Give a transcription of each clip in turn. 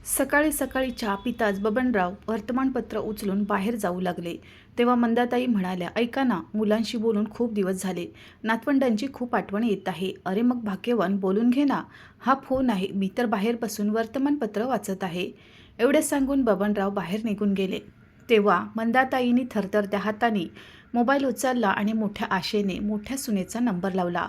सकाळी सकाळी चहा पिताच बबनराव वर्तमानपत्र उचलून बाहेर जाऊ लागले. तेव्हा मंदाताई म्हणाल्या, ऐका ना, मुलांशी बोलून खूप दिवस झाले. नातवंडांची खूप आठवण येत आहे. अरे मग भाग्यवान, बोलून घे ना. हा फोन आहे, मी तर बाहेर बसून वर्तमानपत्र वाचत आहे. एवढे सांगून बबनराव बाहेर निघून गेले. तेव्हा मंदाताईंनी थरथरत्या हाताने मोबाईल उचलला आणि मोठ्या आशेने मोठ्या सुनेचा नंबर लावला.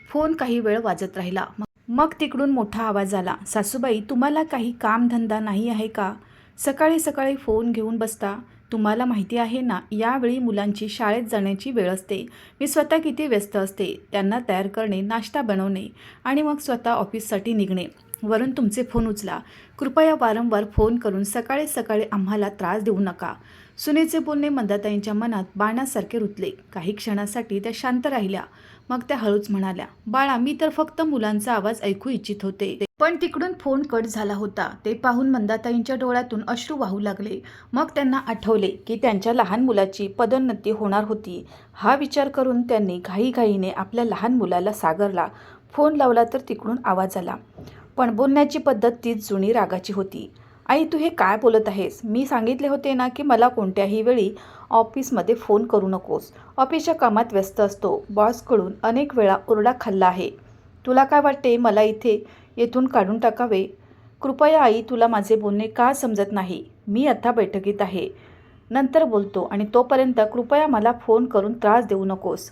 फोन काही वेळ वाजत राहिला. मग तिकडून मोठा आवाज आला, सासूबाई, तुम्हाला काही कामधंदा नाही आहे का? सकाळी सकाळी फोन घेऊन बसता. तुम्हाला माहिती आहे ना, यावेळी मुलांची शाळेत जाण्याची वेळ असते. मी स्वतः किती व्यस्त असते. त्यांना तयार करणे, नाश्ता बनवणे आणि मग स्वतः ऑफिससाठी निघणे. वरून तुमचे फोन उचला. कृपया वारंवार फोन करून सकाळी सकाळी आम्हाला त्रास देऊ नका. सुनेचे बोलणे मंदाताईंच्या मनात बाणासारखे रुतले. काही क्षणासाठी त्या शांत राहिल्या. मग त्या हळूच म्हणाल्या, बाळा, मी तर फक्त मुलांचा आवाज ऐकू इच्छित होते. पण तिकडून फोन कट झाला होता. ते पाहून मंदाताईंच्या डोळ्यातून अश्रू वाहू लागले. मग त्यांना आठवले की त्यांच्या लहान मुलाची पदोन्नती होणार होती. हा विचार करून त्यांनी घाईघाईने आपल्या लहान मुलाला सागरला फोन लावला तर तिकडून आवाज आला. पण बोलण्याची पद्धत तीच जुनी रागाची होती. आई, तू हे काय बोलत आहेस? मी सांगितले होते ना की मला कोणत्याही वेळी ऑफिसमध्ये फोन करू नकोस. ऑफिसच्या कामात व्यस्त असतो. बॉसकडून अनेक वेळा ओरडा खाल्ला आहे. तुला काय वाटते, मला येथून काढून टाकावे? कृपया आई, तुला माझे बोलणे का समजत नाही? मी आता बैठकीत आहे, नंतर बोलतो आणि तोपर्यंत कृपया मला फोन करून त्रास देऊ नकोस.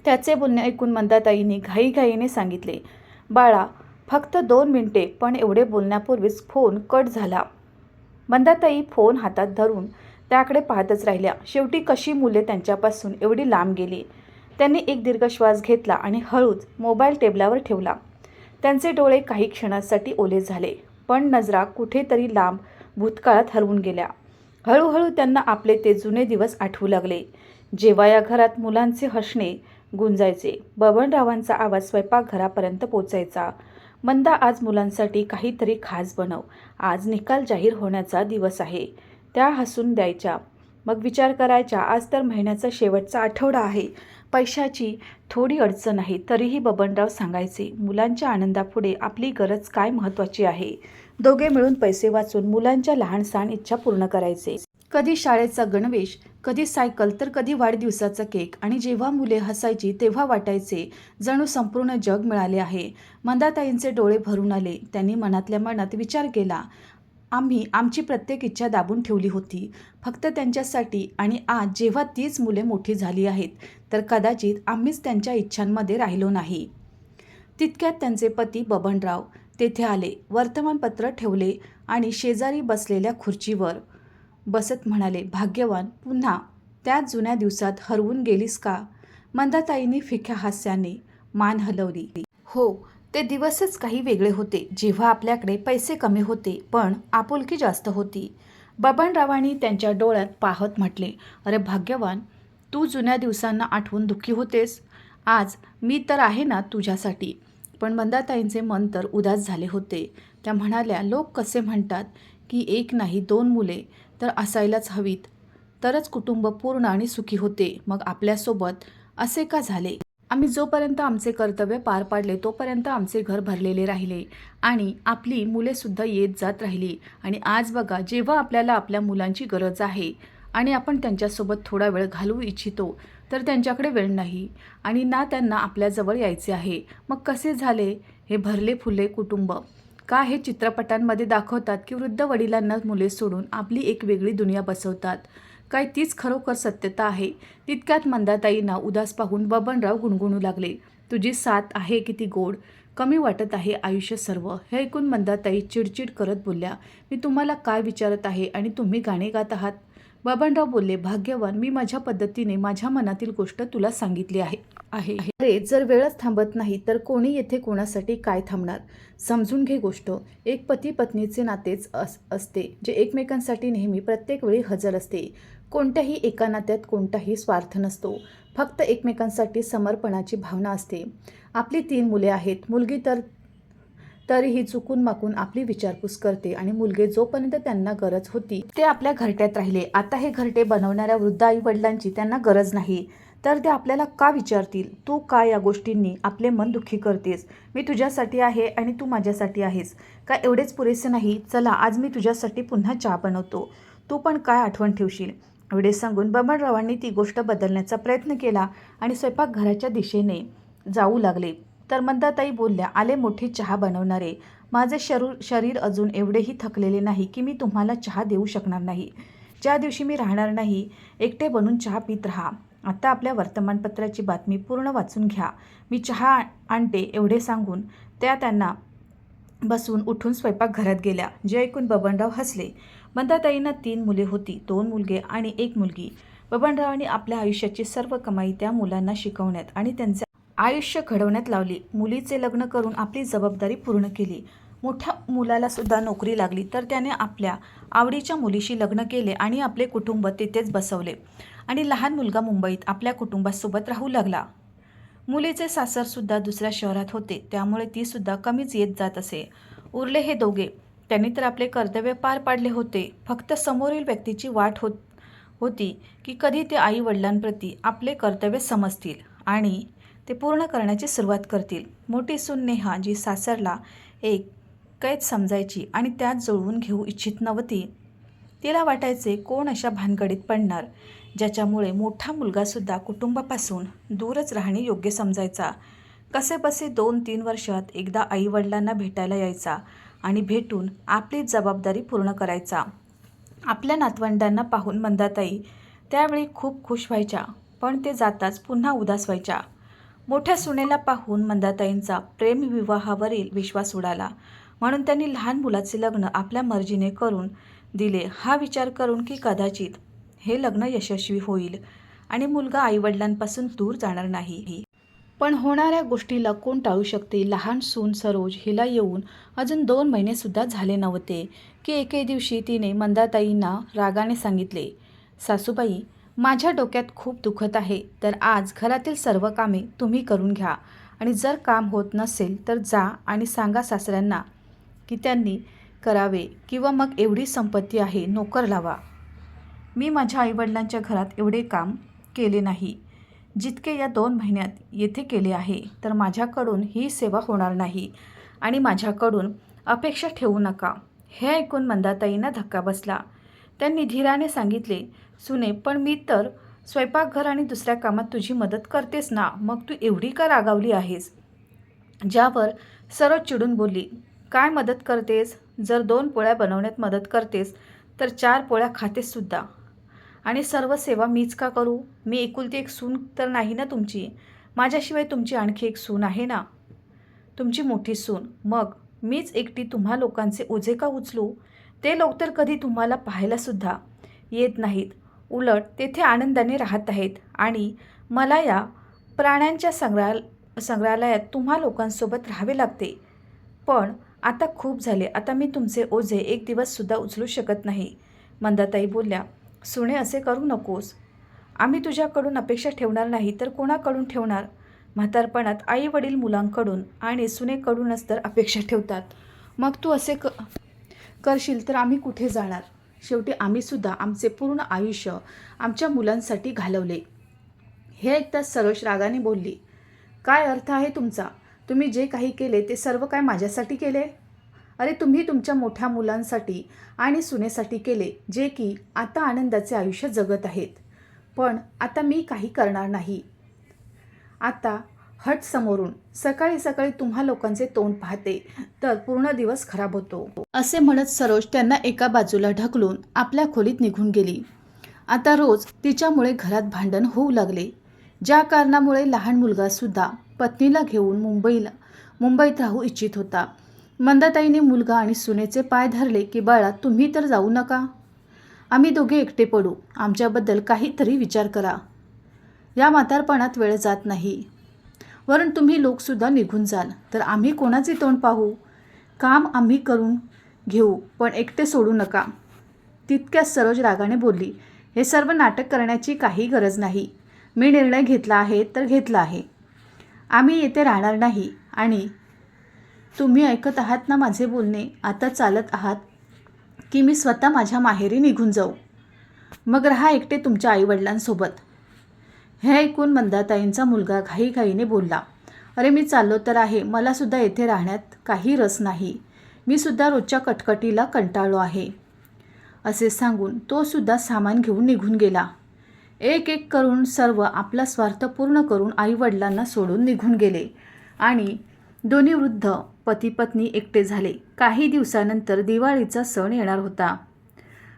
त्याचे बोलणे ऐकून मंदाताईंनी घाईघाईने सांगितले, बाळा, फक्त 2 मिनिटे. पण एवढे बोलण्यापूर्वीच फोन कट झाला. मंदाताई फोन हातात धरून त्याकडे पाहतच राहिल्या. शेवटी कशी मुले त्यांच्यापासून एवढी लांब गेली. त्यांनी एक दीर्घ श्वास घेतला आणि हळूच मोबाईल टेबलावर ठेवला. त्यांचे डोळे काही क्षणासाठी ओले झाले, पण नजरा कुठेतरी लांब भूतकाळात हरवून गेल्या. हळूहळू त्यांना आपले ते जुने दिवस आठवू लागले, जेव्हा या घरात मुलांचे हसणे गुंजायचे. बबनरावांचा आवाज स्वयंपाकघरापर्यंत पोचायचा, मंदा, आज मुलांसाठी काहीतरी खास बनव. आज निकाल जाहीर होण्याचा दिवस आहे. त्या हसून द्यायच्या, मग विचार करायच्या, आज तर महिन्याचा शेवटचा आठवडा आहे. पैशाची थोडी अडचण आहे. तरीही बबनराव सांगायचे, मुलांच्या आनंदापुढे आपली गरज काय महत्त्वाची आहे. दोघे मिळून पैसे वाचून मुलांच्या लहानसहान इच्छा पूर्ण करायचे. कधी शाळेचा गणवेश, कधी सायकल, तर कधी वाढदिवसाचा केक. आणि जेव्हा मुले हसायची तेव्हा वाटायचे जणू संपूर्ण जग मिळाले आहे. मंदाताईंचे डोळे भरून आले. त्यांनी मनातल्या मनात विचार केला, आम्ही आमची प्रत्येक इच्छा दाबून ठेवली होती फक्त त्यांच्यासाठी. आणि आज जेव्हा तीच मुले मोठी झाली आहेत, तर कदाचित आम्हीच त्यांच्या इच्छांमध्ये राहिलो नाही. तितक्यात त्यांचे पती बबनराव तेथे आले. वर्तमानपत्र ठेवले आणि शेजारी बसलेल्या खुर्चीवर बसत म्हणाले, भाग्यवान, पुन्हा त्याच जुन्या दिवसात हरवून गेलीस का? मंदाताईंनी फिक्या हास्याने मान हलवली. हो, ते दिवसच काही वेगळे होते, जेव्हा आपल्याकडे पैसे कमी होते पण आपुलकी जास्त होती. बबनरावांनी त्यांच्या डोळ्यात पाहत म्हटले, अरे भाग्यवान, तू जुन्या दिवसांना आठवून दुःखी होतेस. आज मी तर आहे ना तुझ्यासाठी. पण मंदाताईंचे मन तर उदास झाले होते. त्या म्हणाल्या, लोक कसे म्हणतात की 1 नाही 2 मुले तर असायलाच हवीत, तरच कुटुंब पूर्ण आणि सुखी होते. मग आपल्यासोबत असे का झाले? आम्ही जोपर्यंत आमचे कर्तव्य पार पाडले तोपर्यंत आमचे घर भरलेले राहिले आणि आपली मुलेसुद्धा येत जात राहिली. आणि आज बघा, जेव्हा आपल्याला आपल्या मुलांची गरज आहे आणि आपण त्यांच्यासोबत थोडा वेळ घालवू इच्छितो, तर त्यांच्याकडे वेळ नाही आणि ना त्यांना आपल्याजवळ यायचे आहे. मग कसे झाले हे भरले फुले कुटुंब? का हे चित्रपटांमध्ये दाखवतात की वृद्ध वडिलांना मुले सोडून आपली एक वेगळी दुनिया बसवतात? काय तीच खरोखर सत्यता आहे? तितक्यात मंदाताईंना उदास पाहून बबनराव गुणगुणू लागले, तुझी साथ आहे किती गोड. कमी वाटत आहे आयुष्य सर्व. हे ऐकून मंदाताई चिडचिड करत बोलल्या, मी तुम्हाला काय विचारत आहे आणि तुम्ही गाणे गात आहात? बबनराव बोलले, भाग्यवान, मी माझ्या पद्धतीने माझ्या मनातील गोष्ट तुला सांगितली आहे. अरे, जर वेळच थांबत नाही तर कोणी येथे कोणासाठी काय थांबणार? समजून घे गोष्ट. एक पती पत्नीचे नातेच असते, जे एकमेकांसाठी नेहमी प्रत्येक वेळी हजर असते. कोणत्याही एका नात्यात कोणताही स्वार्थ नसतो, फक्त एकमेकांसाठी समर्पणाची भावना असते. आपली 3 मुले आहेत. मुलगी तरीही चुकून माकून आपली विचारपूस करते आणि मुलगे जोपर्यंत त्यांना गरज होती ते आपल्या घरट्यात राहिले. आता हे घरटे बनवणाऱ्या वृद्ध आई वडिलांची त्यांना गरज नाही. तर ते आपल्याला का विचारतील, तू का या गोष्टींनी आपले मन दुःखी करतेस? मी तुझ्यासाठी आहे आणि तू माझ्यासाठी आहेस. का एवढेच पुरेसे नाही? चला आज मी तुझ्यासाठी पुन्हा चहा बनवतो. तू पण काय आठवण ठेवशील? एवढे सांगून बबनरावांनी ती गोष्ट बदलण्याचा प्रयत्न केला आणि स्वयंपाकघराच्या दिशेने जाऊ लागले. तर मंदाताई बोलल्या, आले मोठे चहा बनवणारे. माझे शरीर अजून एवढेही थकलेले नाही की मी तुम्हाला चहा देऊ शकणार नाही. ज्या दिवशी मी राहणार नाही, एकटे बनून चहा पीत राहा. आता आपल्या वर्तमानपत्राची बातमी पूर्ण वाचून घ्या. मी चहा आणते. एवढे सांगून त्या त्यांना बसून उठून स्वयंपाकघरात गेल्या. जे ऐकून बबनराव हसले. मंदाताईंना 3 मुले होती, 2 मुलगे आणि 1 मुलगी. बबनरावांनी आपल्या आयुष्याची सर्व कमाई त्या मुलांना शिकवण्यात आणि त्यांचे आयुष्य घडवण्यात लावली. मुलीचे लग्न करून आपली जबाबदारी पूर्ण केली. मोठ्या मुलाला सुद्धा नोकरी लागली, तर त्याने आपल्या आवडीच्या मुलीशी लग्न केले आणि आपले कुटुंब तिथेच बसवले आणि लहान मुलगा मुंबईत आपल्या कुटुंबासोबत राहू लागला. मुलीचे सासरसुद्धा दुसऱ्या शहरात होते, त्यामुळे तीसुद्धा कमीच येत जात असे. उरले हे दोघे. त्यांनी तर आपले कर्तव्य पार पाडले होते. फक्त समोरील व्यक्तीची वाट होती की कधी ते आई वडिलांप्रती आपले कर्तव्य समजतील आणि ते पूर्ण करण्याची सुरुवात करतील. मोठी सून नेहा, जी सासरला एक कैद समजायची आणि त्यात जुळवून घेऊ इच्छित नव्हती, तिला वाटायचे कोण अशा भानगडीत पडणार ज्याच्यामुळे मोठा मुलगासुद्धा कुटुंबापासून दूरच राहणे योग्य समजायचा. कसेबसे 2-3 वर्षात एकदा आईवडिलांना भेटायला यायचा आणि भेटून आपली जबाबदारी पूर्ण करायचा. आपल्या नातवंडांना पाहून मंदाताई त्यावेळी खूप खुश व्हायच्या, पण ते जाताच पुन्हा उदास व्हायच्या. मोठ्या सुनेला पाहून मंदाताईंचा प्रेमविवाहावरील विश्वास उडाला, म्हणून त्यांनी लहान मुलाचे लग्न आपल्या मर्जीने करून दिले, हा विचार करून की कदाचित हे लग्न यशस्वी होईल आणि मुलगा आईवडिलांपासून दूर जाणार नाही. पण होणाऱ्या गोष्टीला कोण टाळू शकते? लहान सून सरोज हिला येऊन अजून 2 महिनेसुद्धा झाले नव्हते की एके दिवशी तिने मंदाताईंना रागाने सांगितले, सासूबाई, माझ्या डोक्यात खूप दुखत आहे, तर आज घरातील सर्व कामे तुम्ही करून घ्या आणि जर काम होत नसेल तर जा आणि सांगा सासऱ्यांना की त्यांनी करावे किंवा मग एवढी संपत्ती आहे, नोकर लावा. मी माझ्या आईवडिलांच्या घरात एवढे काम केले नाही जितके या 2 महिन्यात येथे केले आहे, तर माझ्याकडून ही सेवा होणार नाही आणि माझ्याकडून अपेक्षा ठेवू नका. हे ऐकून मंदाताईंना धक्का बसला. त्यांनी धीराने सांगितले, सुने, पण मी तर स्वयंपाकघर आणि दुसऱ्या कामात तुझी मदत करतेस ना, मग तू एवढी का रागावली आहेस? ज्यावर सरोज चिडून बोलली, काय मदत करतेस? जर 2 पोळ्या बनवण्यात मदत करतेस तर 4 पोळ्या खातेस सुद्धा आणि सर्व सेवा मीच का करू? मी एकुलती एक सून तर नाही ना तुमची? माझ्याशिवाय तुमची आणखी एक सून आहे ना, तुमची मोठी सून. मग मीच एकटी तुम्हा लोकांचे ओझे का उचलू? ते लोक तर कधी तुम्हाला पाहायलासुद्धा येत नाहीत, उलट तेथे आनंदाने राहत आहेत आणि मला या प्राण्यांच्या संग्रहालयात तुम्हा लोकांसोबत राहावे लागते. पण आता खूप झाले, आता मी तुमचे ओझे एक दिवससुद्धा उचलू शकत नाही. मंदाताई बोलल्या, सुने, असे करू नकोस. आम्ही तुझ्याकडून अपेक्षा ठेवणार नाही तर कोणाकडून ठेवणार? म्हातारपणात आई वडील मुलांकडून आणि सुनेकडूनच तर अपेक्षा ठेवतात. मग तू असे करशील तर आम्ही कुठे जाणार? शेवटी आम्हीसुद्धा आमचे पूर्ण आयुष्य आमच्या मुलांसाठी घालवले. हे ऐकताच सरोज रागाने बोलली, काय अर्थ आहे तुमचा? तुम्ही जे काही केले ते सर्व काय माझ्यासाठी केले? अरे, तुम्ही तुमच्या मोठ्या मुलांसाठी आणि सुनेसाठी केले, जे की आता आनंदाचे आयुष्य जगत आहेत. पण आता मी काही करणार नाही. आता हट समोरून. सकाळी सकाळी तुम्हा लोकांचे तोंड पाहते तर पूर्ण दिवस खराब होतो. असे म्हणत सरोज त्यांना एका बाजूला ढकलून आपल्या खोलीत निघून गेली. आता रोज तिच्यामुळे घरात भांडण होऊ लागले, ज्या कारणामुळे लहान मुलगासुद्धा पत्नीला घेऊन मुंबईत राहू इच्छित होता. मंदाताईने मुलगा आणि सुनेचे पाय धरले की बाळा, तुम्ही तर जाऊ नका. आम्ही दोघे एकटे पडू. आमच्याबद्दल काहीतरी विचार करा. या म्हातारपणात वेळ जात नाही. वरून तुम्ही लोकसुद्धा निघून जाल तर आम्ही कोणाचे तोंड पाहू? काम आम्ही करून घेऊ, पण एकटे सोडू नका. तितक्याच सरोज रागाने बोलली, हे सर्व नाटक करण्याची काही गरज नाही. मी निर्णय घेतला आहे तर घेतला आहे. आम्ही येथे राहणार नाही आणि तुम्ही ऐकत आहात ना माझे बोलणे? आता चालत आहात की मी स्वतः माझ्या माहेरी निघून जाऊ? मग राहा एकटे तुमच्या आईवडिलांसोबत. हे ऐकून मंदाताईंचा मुलगा घाईघाईने बोलला, अरे मी चाललो तर आहे, मला सुद्धा येथे राहण्यात काही रस नाही. मी सुद्धा रोजच्या कटकटीला कंटाळलो आहे. असे सांगून तो सुद्धा सामान घेऊन निघून गेला. एक एक करून सर्व आपला स्वार्थ पूर्ण करून आईवडिलांना सोडून निघून गेले आणि दोन्ही वृद्ध पती पत्नी एकटे झाले. काही दिवसानंतर दिवाळीचा सण येणार होता.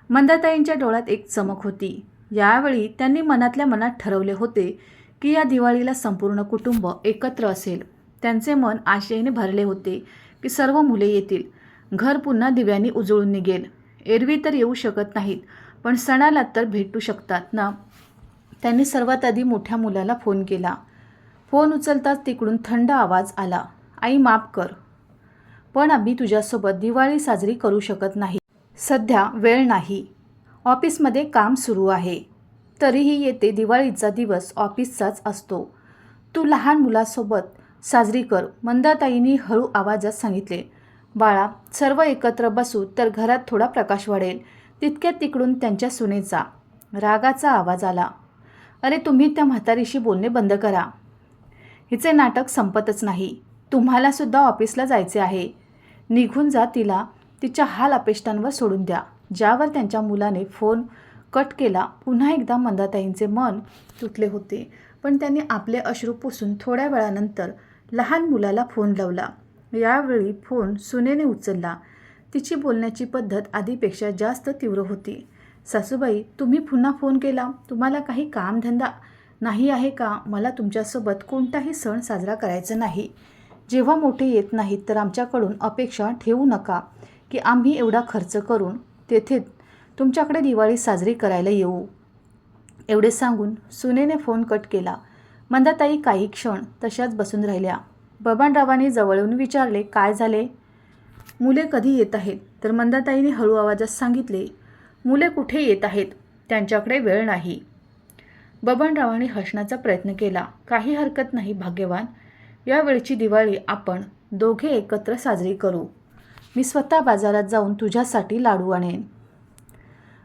मंदाताईंच्या डोळ्यात एक चमक होती. यावेळी त्यांनी मनातल्या मनात ठरवले होते की या दिवाळीला संपूर्ण कुटुंब एकत्र असेल. त्यांचे मन आशेने भरले होते की सर्व मुले येतील, घर पुन्हा दिव्यांनी उजळून निघेल. एरवी तर येऊ शकत नाहीत, पण सणाला तर भेटू शकतात ना. त्यांनी सर्वात आधी मोठ्या मुलाला फोन केला. फोन उचलताच तिकडून थंड आवाज आला, आई माफ कर, पण आम्ही तुझ्यासोबत दिवाळी साजरी करू शकत नाही. सध्या वेळ नाही, ऑफिसमध्ये काम सुरू आहे. तरीही येते दिवाळीचा दिवस ऑफिसचाच असतो. तू लहान मुलासोबत साजरी कर, मंदाताईंनी हळू आवाजात सांगितले. बाळा, सर्व एकत्र बसू तर घरात थोडा प्रकाश वाढेल. तितक्यात तिकडून त्यांच्या सुनेचा रागाचा आवाज आला, अरे तुम्ही त्या म्हातारीशी बोलणे बंद करा. हिचे नाटक संपतच नाही. तुम्हाला सुद्धा ऑफिसला जायचे आहे. निघून जा, तिला तिच्या हाल अपेष्टांवर सोडून द्या. ज्यावर त्यांच्या मुलाने फोन कट केला. पुन्हा एकदा मंदाताईंचे मन तुटले होते, पण त्यांनी आपले अश्रू पुसून थोड्या वेळानंतर लहान मुलाला फोन लावला. यावेळी फोन सुनेने उचलला. तिची बोलण्याची पद्धत आधीपेक्षा जास्त तीव्र होती. सासूबाई, तुम्ही पुन्हा फोन केला, तुम्हाला काही कामधंदा नाही आहे का? मला तुमच्यासोबत कोणताही सण साजरा करायचा नाही. जेव्हा मोठे येत नाहीत तर आमच्याकडून अपेक्षा ठेवू नका की आम्ही एवढा खर्च करून तेथे तुमच्याकडे दिवाळी साजरी करायला येऊ. एवढे सांगून सुनेने फोन कट केला. मंदाताई काही क्षण तशाच बसून राहिल्या. बबनरावांनी जवळून विचारले, काय झाले? मुले कधी येत आहेत? तर मंदाताईंनी हळू आवाजात सांगितले, मुले कुठे येत आहेत, त्यांच्याकडे वेळ नाही. बबनरावांनी हसण्याचा प्रयत्न केला. काही हरकत नाही भाग्यवान, यावेळची दिवाळी आपण दोघे एकत्र साजरी करू. मी स्वतः बाजारात जाऊन तुझ्यासाठी लाडू आणेन.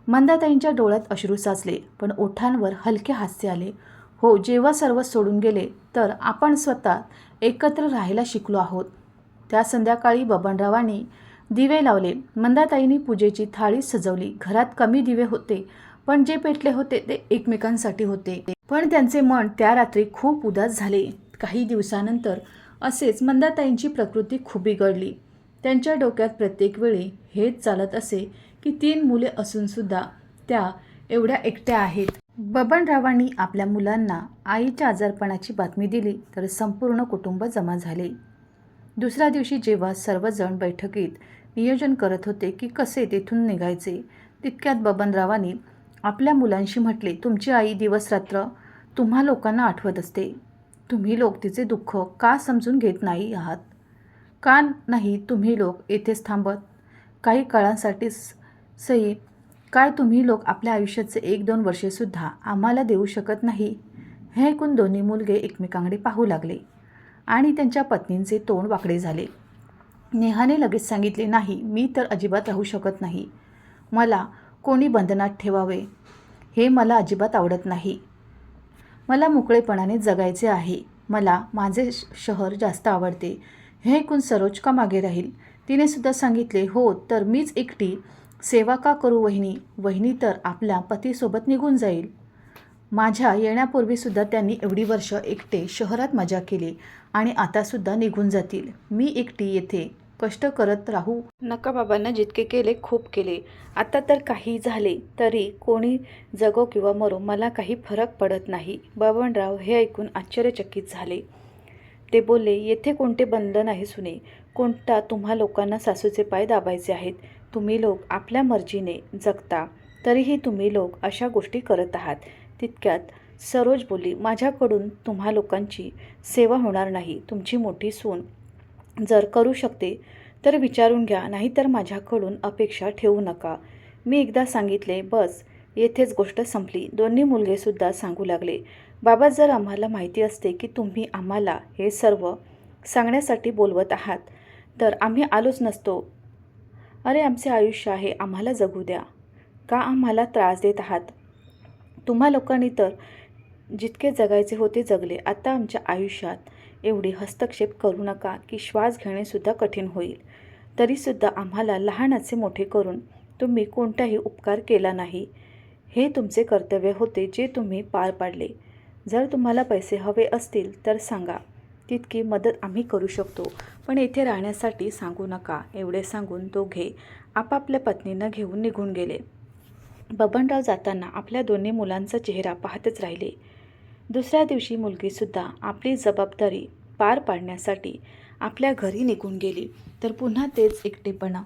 मंदाताईंच्या डोळ्यात अश्रू साचले, पण ओठांवर हलके हास्य आले. हो, जेव्हा सर्व सोडून गेले तर आपण स्वतः एकत्र राहायला शिकलो आहोत. त्या संध्याकाळी बबनरावांनी दिवे लावले. मंदाताईंनी पूजेची थाळी सजवली. घरात कमी दिवे होते, पण जे पेटले होते ते एकमेकांसाठी होते. पण त्यांचे मन त्या रात्री खूप उदास झाले. काही दिवसानंतर असेच मंदाताईंची प्रकृती खूप बिघडली. त्यांच्या डोक्यात प्रत्येक वेळी हेच चालत असे की 3 मुले असूनसुद्धा त्या एवढ्या एकट्या आहेत. बबनरावांनी आपल्या मुलांना आईच्या आजारपणाची बातमी दिली तर संपूर्ण कुटुंब जमा झाले. दुसऱ्या दिवशी जेव्हा सर्वजण बैठकीत नियोजन करत होते की कसे तेथून निघायचे, तितक्यात बबनरावांनी आपल्या मुलांशी म्हटले, तुमची आई दिवसरात्र तुम्हा लोकांना आठवत असते. तुम्ही लोक तिचे दुःख का समजून घेत नाही आहात? का नाही तुम्ही लोक येथेच थांबत काही काळासाठीच सई? काय तुम्ही लोक आपल्या आयुष्याचे 1-2 वर्षेसुद्धा आम्हाला देऊ शकत नाही? हे ऐकून दोन्ही मुलगे एकमेकांकडे पाहू लागले आणि त्यांच्या पत्नींचे तोंड वाकडे झाले. नेहाने लगेच सांगितले, नाही, मी तर अजिबात राहू शकत नाही. मला कोणी बंधनात ठेवावे हे मला अजिबात आवडत नाही. मला मोकळेपणाने जगायचे आहे. मला माझे शहर जास्त आवडते. हे ऐकून सरोज का मागे राहील? तिने सुद्धा सांगितले, हो तर मीच एकटी सेवा का करू वहिनी? वहिनी तर आपल्या पतीसोबत निघून जाईल. माझ्या येण्यापूर्वीसुद्धा त्यांनी एवढी वर्ष एकटे शहरात मजा केली आणि आतासुद्धा निघून जातील. मी एकटी येथे कष्ट करत राहू नका. बाबांना जितके केले खूप केले. आता तर काही झाले तरी कोणी जगो किंवा मरो मला काही फरक पडत नाही. बबनराव हे ऐकून आश्चर्यचकित झाले. ते बोलले, येथे कोणते बंधन आहे सुने? कोणता तुम्हा लोकांना सासूचे पाय दाबायचे आहेत? तुम्ही लोक आपल्या मर्जीने जगता, तरीही तुम्ही लोक अशा गोष्टी करत आहात. तितक्यात सरोज बोलली, माझ्याकडून तुम्हा लोकांची सेवा होणार नाही. तुमची मोठी सून जर करू शकते तर विचारून घ्या, नाहीतर माझ्याकडून अपेक्षा ठेवू नका. मी एकदा सांगितले, बस येथेच गोष्ट संपली. दोन्ही मुलगेसुद्धा सांगू लागले, बाबा जर आम्हाला माहिती असते की तुम्ही आम्हाला हे सर्व सांगण्यासाठी बोलवत आहात तर आम्ही आलोच नसतो. अरे आमचे आयुष्य आहे, आम्हाला जगू द्या. का आम्हाला त्रास देत आहात? तुम्हा लोकांनी तर जितके जगायचे होते जगले. आता आमच्या आयुष्यात एवढे हस्तक्षेप करू नका की श्वास घेणेसुद्धा कठीण होईल. तरीसुद्धा आम्हाला लहानाचे मोठे करून तुम्ही कोणताही उपकार केला नाही. हे तुमचे कर्तव्य होते जे तुम्ही पार पाडले. जर तुम्हाला पैसे हवे असतील तर सांगा, तितकी मदत आम्ही करू शकतो, पण येथे राहण्यासाठी सांगू नका. एवढे सांगून दोघे आपापल्या पत्नींना घेऊन निघून गेले. बबनराव जाताना आपल्या दोन्ही मुलांचा चेहरा पाहतच राहिले. दुसऱ्या दिवशी मुलगीसुद्धा आपली जबाबदारी पार पाडण्यासाठी आपल्या घरी निघून गेली. तर पुन्हा तेच एकटेपणा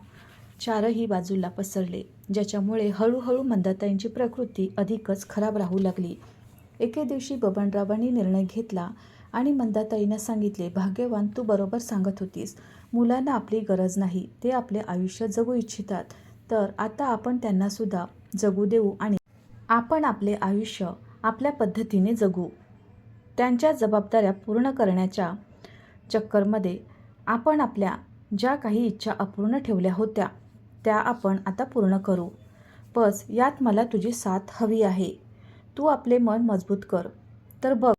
चारही बाजूला पसरले, ज्याच्यामुळे हळूहळू मंदाताईंची प्रकृती अधिकच खराब राहू लागली. एके दिवशी बबनरावांनी निर्णय घेतला आणि मंदाताईंना सांगितले, भाग्यवान, तू बरोबर सांगत होतीस. मुलांना आपली गरज नाही, ते आपले आयुष्य जगू इच्छितात. तर आता आपण त्यांनासुद्धा जगू देऊ आणि आपण आपले आयुष्य आपल्या पद्धतीने जगू. त्यांच्या जबाबदाऱ्या पूर्ण करण्याच्या चक्करमध्ये आपण आपल्या ज्या काही इच्छा अपूर्ण ठेवल्या होत्या त्या आपण आता पूर्ण करू. बस यात मला तुझी साथ हवी आहे. तू आपले मन मजबूत कर. तर बघ,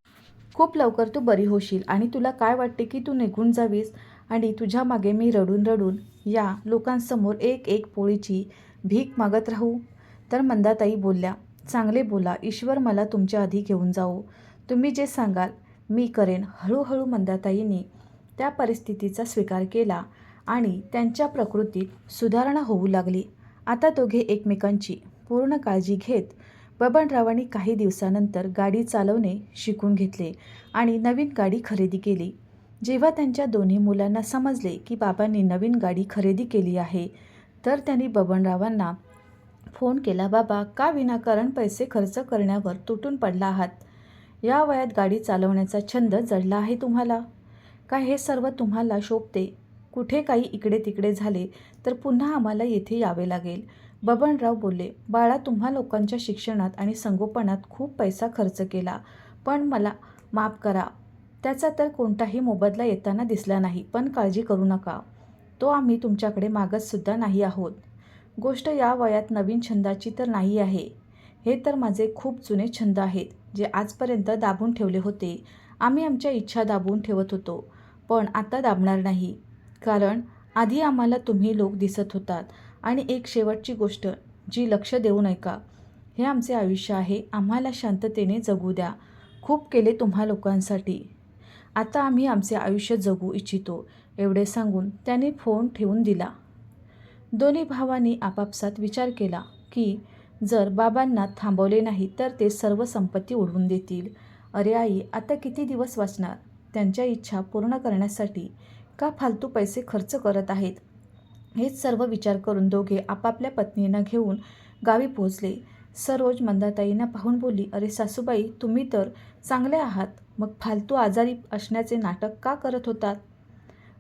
खूप लवकर तू बरी होशील आणि तुला काय वाटते की तू निघून जावीस आणि तुझ्या मागे मी रडून रडून या लोकांसमोर एक एक पोळीची भीक मागत राहू? तर मंदाताई बोलल्या, चांगले बोला, ईश्वर मला तुमच्या आधी घेऊन जाऊ. तुम्ही जे सांगाल मी करेन. हळूहळू मंदाताईंनी त्या परिस्थितीचा स्वीकार केला आणि त्यांच्या प्रकृतीत सुधारणा होऊ लागली. आता दोघे एकमेकांची पूर्ण काळजी घेत बबनरावांनी काही दिवसानंतर गाडी चालवणे शिकून घेतले आणि नवीन गाडी खरेदी केली. जेव्हा त्यांच्या दोन्ही मुलांना समजले की बाबांनी नवीन गाडी खरेदी केली आहे, तर त्यांनी बबनरावांना फोन केला, बाबा, का विनाकारण पैसे खर्च करण्यावर तुटून पडला आहात? या वयात गाडी चालवण्याचा छंद जडला आहे तुम्हाला? का हे सर्व तुम्हाला शोभते? कुठे काही इकडे तिकडे झाले तर पुन्हा आम्हाला येथे यावे लागेल. बबनराव बोलले, बाळा, तुम्हा लोकांच्या शिक्षणात आणि संगोपनात खूप पैसा खर्च केला, पण मला माफ करा. त्याचा तर कोणताही मोबदला येताना दिसला नाही. पण काळजी करू नका, तो आम्ही तुमच्याकडे मागतसुद्धा नाही आहोत. गोष्ट या वयात नवीन छंदाची तर नाही आहे. हे तर माझे खूप जुने छंद आहेत, जे आजपर्यंत दाबून ठेवले होते. आम्ही आमच्या इच्छा दाबून ठेवत होतो, पण आता दाबणार नाही. कारण आधी आम्हाला तुम्ही लोक दिसत होतात. आणि एक शेवटची गोष्ट जी लक्ष देऊन ऐका, हे आमचे आयुष्य आहे. आम्हाला शांततेने जगू द्या. खूप केले तुम्हा लोकांसाठी. आता आम्ही आमचे आयुष्य जगू इच्छितो. एवढे सांगून त्यांनी फोन ठेवून दिला. दोन्ही भावांनी आपापसात विचार केला की जर बाबांना थांबवले नाही तर ते सर्व संपत्ती उडवून देतील. अरे आई, आता किती दिवस वाचणार? त्यांच्या इच्छा पूर्ण करण्यासाठी का फालतू पैसे खर्च करत आहेत? हेच सर्व विचार करून दोघे आपापल्या पत्नींना घेऊन गावी पोहोचले. सरोज मंदाताईंना पाहून बोलली, अरे सासूबाई, तुम्ही तर चांगले आहात, मग फालतू आजारी असण्याचे नाटक का करत होतात?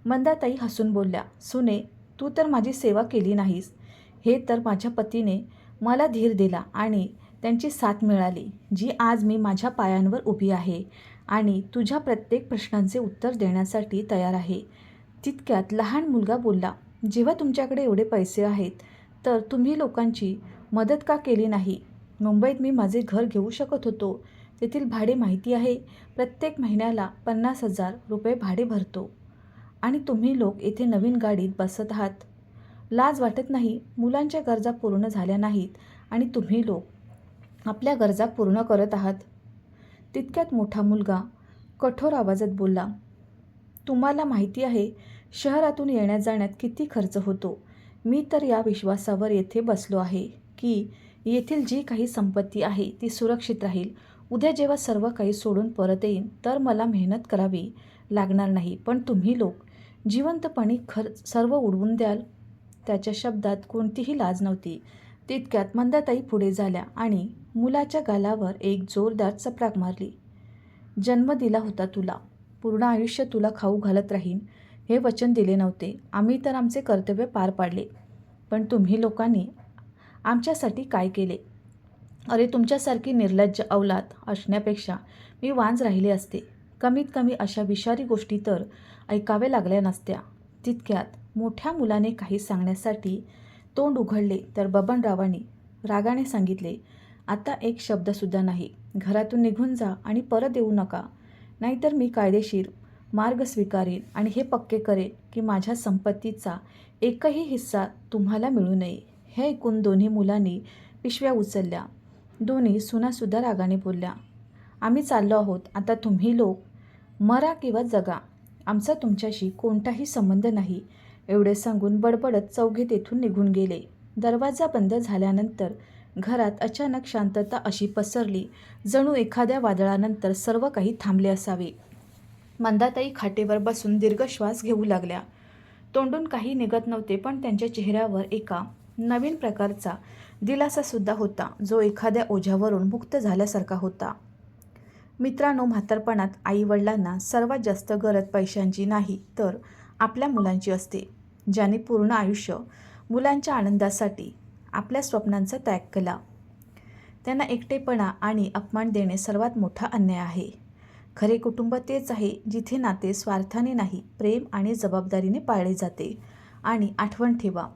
मंदाताई हसून बोलल्या, सुने, तू तर माझी सेवा केली नाहीस. हे तर माझ्या पतीने मला धीर दिला आणि त्यांची साथ मिळाली, जी आज मी माझ्या पायांवर उभी आहे आणि तुझ्या प्रत्येक प्रश्नांचे उत्तर देण्यासाठी तयार आहे. तितक्यात लहान मुलगा बोलला, जेव्हा तुमच्याकडे एवढे पैसे आहेत तर तुम्ही लोकांची मदत का केली नाही? मुंबईत मी माझे घर घेऊ शकत होतो. तेथील भाडे माहिती आहे. प्रत्येक महिन्याला 50,000 रुपये भाडे भरतो आणि तुम्ही लोक येथे नवीन गाडीत बसत आहात. लाज वाटत नाही? मुलांच्या गरजा पूर्ण झाल्या नाहीत आणि तुम्ही लोक आपल्या गरजा पूर्ण करत आहात. तितक्यात मोठा मुलगा कठोर आवाजात बोलला, तुम्हाला माहिती आहे शहरातून येण्या जाण्यात किती खर्च होतो. मी तर या विश्वासावर येथे बसलो आहे की येथील जी काही संपत्ती आहे ती सुरक्षित राहील. उद्या जेव्हा सर्व काही सोडून परत येईन तर मला मेहनत करावी लागणार नाही. पण तुम्ही लोक जिवंतपणी सर्व उडवून द्याल. त्याच्या शब्दात कोणतीही लाज नव्हती. तितक्यात मंदाताई पुढे झाल्या आणि मुलाच्या गालावर एक जोरदार चपराक मारली. जन्म दिला होता तुला, पूर्ण आयुष्य तुला खाऊ घालत राहीन हे वचन दिले नव्हते. आम्ही तर आमचे कर्तव्य पार पाडले, पण तुम्ही लोकांनी आमच्यासाठी काय केले? अरे, तुमच्यासारखी निर्लज्ज अवलाद असण्यापेक्षा मी वांज राहिले असते. कमीत कमी अशा विषारी गोष्टी तर ऐकाव्या लागल्या नसत्या. तितक्यात मोठ्या मुलाने काही सांगण्यासाठी तोंड उघडले तर बबनरावांनी रागाने सांगितले, आता एक शब्दसुद्धा नाही. घरातून निघून जा आणि परत येऊ नका. नाहीतर मी कायदेशीर मार्ग स्वीकारेन आणि हे पक्के करेन की माझ्या संपत्तीचा एकही हिस्सा तुम्हाला मिळू नये. हे ऐकून दोन्ही मुलांनी पिशव्या उचलल्या. दोन्ही सुनासुद्धा रागाने बोलल्या, आम्ही चाललो आहोत. आता तुम्ही लोक मरा किंवा जगा. आमचा तुमच्याशी कोणताही संबंध नाही. एवढे सांगून बडबडत चौघे तेथून निघून गेले. दरवाजा बंद झाल्यानंतर घरात अचानक शांतता अशी पसरली, जणू एखाद्या वादळानंतर सर्व काही थांबले असावे. मंदाताई खाटेवर बसून दीर्घ श्वास घेऊ लागल्या. तोंडून काही निघत नव्हते, पण त्यांच्या चेहऱ्यावर एका नवीन प्रकारचा दिलासासुद्धा होता, जो एखाद्या ओझ्यावरून मुक्त झाल्यासारखा होता. मित्रांनो, म्हातारपणात आईवडिलांना सर्वात जास्त गरज पैशांची नाही, तर आपल्या मुलांची असते. ज्याने पूर्ण आयुष्य मुलांच्या आनंदासाठी आपल्या स्वप्नांचा त्याग केला, त्यांना एकटेपणा आणि अपमान देणे सर्वात मोठा अन्याय आहे. खरे कुटुंब तेच आहे जिथे नाते स्वार्थाने नाही, प्रेम आणि जबाबदारीने पाळले जाते. आणि आठवण ठेवा,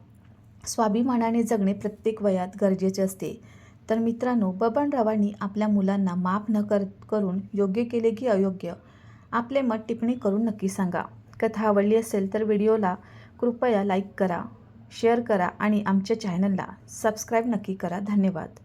स्वाभिमानाने जगणे प्रत्येक वयात गरजेचे असते. तर मित्रांनो, बबनरावांनी आपल्या मुलांना माफ न करून योग्य केले की अयोग्य, आपले मत टिप्पणी करून नक्की सांगा. कथा आवडली असेल तर व्हिडिओला कृपया लाईक करा, शेअर करा आणि आमच्या चॅनलला सबस्क्राईब नक्की करा. धन्यवाद.